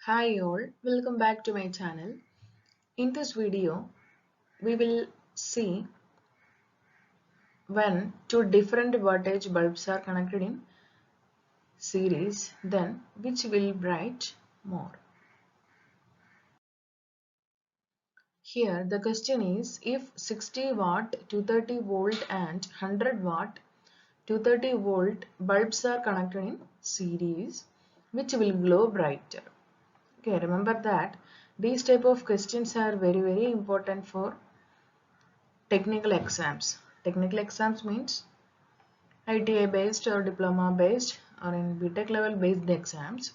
Hi all, welcome back to my channel. In this video, we will see when two different voltage bulbs are connected in series, then which will bright more. Here the question is, if 60 watt 230 volt and 100 watt 230 volt bulbs are connected in series, which will glow brighter? Okay, remember that these type of questions are very important for technical exams. Technical exams means ITI based or diploma based or in BTech level based exams.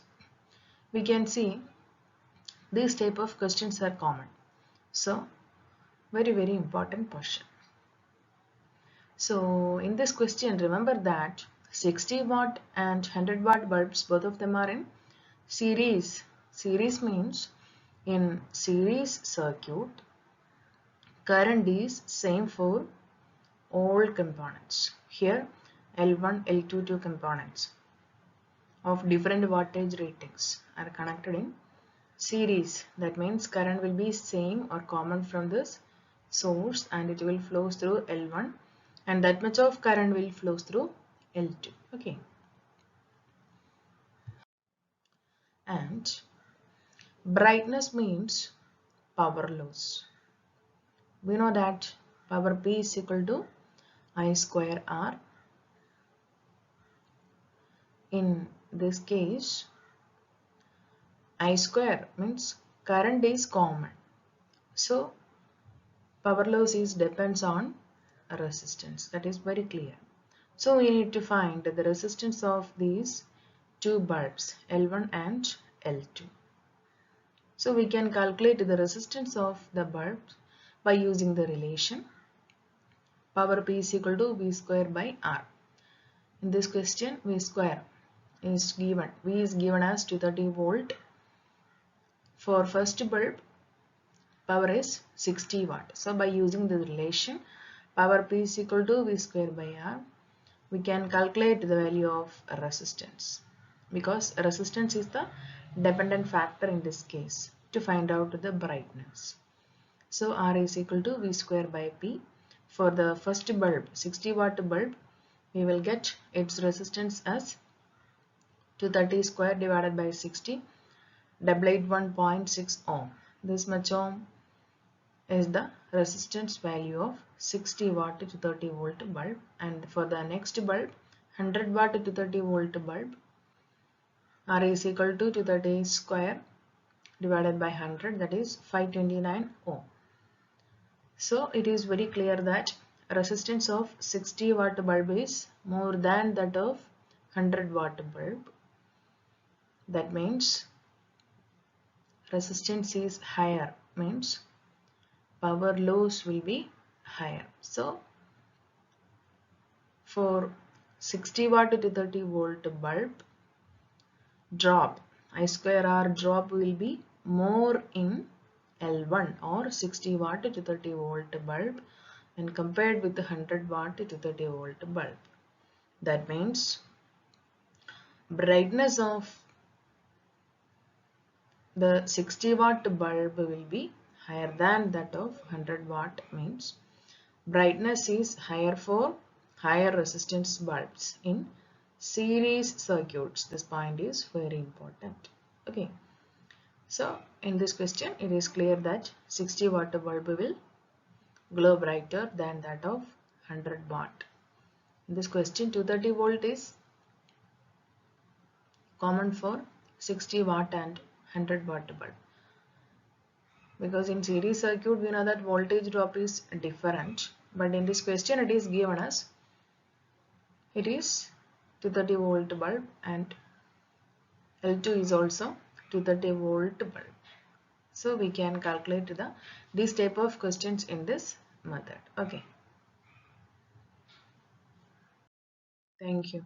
We can see these type of questions are common. So very important question. So in this question, remember that 60 watt and 100 watt bulbs, both of them are in series. Series means in series circuit, current is same for all components. Here L1, L2 two components of different wattage ratings are connected in series. That means current will be same or common from this source and it will flow through L1 and that much of current will flow through L2. Okay. And brightness means power loss. We know that power P is equal to I square R. In this case, I square means current is common. So power loss is depends on resistance. That is very clear. So we need to find the resistance of these two bulbs L1 and L2. So we can calculate the resistance of the bulb by using the relation power P is equal to V square by R. In this question, V square is given. V is given as 230 volt. For first bulb, power is 60 watt. So by using the relation power P is equal to V square by R, we can calculate the value of resistance because resistance is the dependent factor in this case to find out the brightness. So R is equal to V square by P. For the first bulb, 60 watt bulb, we will get its resistance as 230 square divided by 60, 1.6 ohm. This much ohm is the resistance value of 60 watt to 30 volt bulb, and for the next bulb 100 watt to 30 volt bulb, R is equal to 230 square divided by 100, that is 529 ohm. So it is very clear that resistance of 60 watt bulb is more than that of 100 watt bulb. That means resistance is higher, means power loss will be higher. So for 60 watt to 30 volt bulb, drop I square R drop will be more in L1 or 60 watt to 30 volt bulb and compared with the 100 watt to 30 volt bulb. That means brightness of the 60 watt bulb will be higher than that of 100 watt, means brightness is higher for higher resistance bulbs in series circuits. This point is very important. Okay. So in this question it is clear that 60 watt bulb will glow brighter than that of 100 watt. In this question 230 volt is common for 60 watt and 100 watt bulb. Because in series circuit we know that voltage drop is different, but in this question it is given as it is 230 volt bulb and L2 is also 230 volt bulb. So we can calculate this type of questions in this method. Okay. Thank you.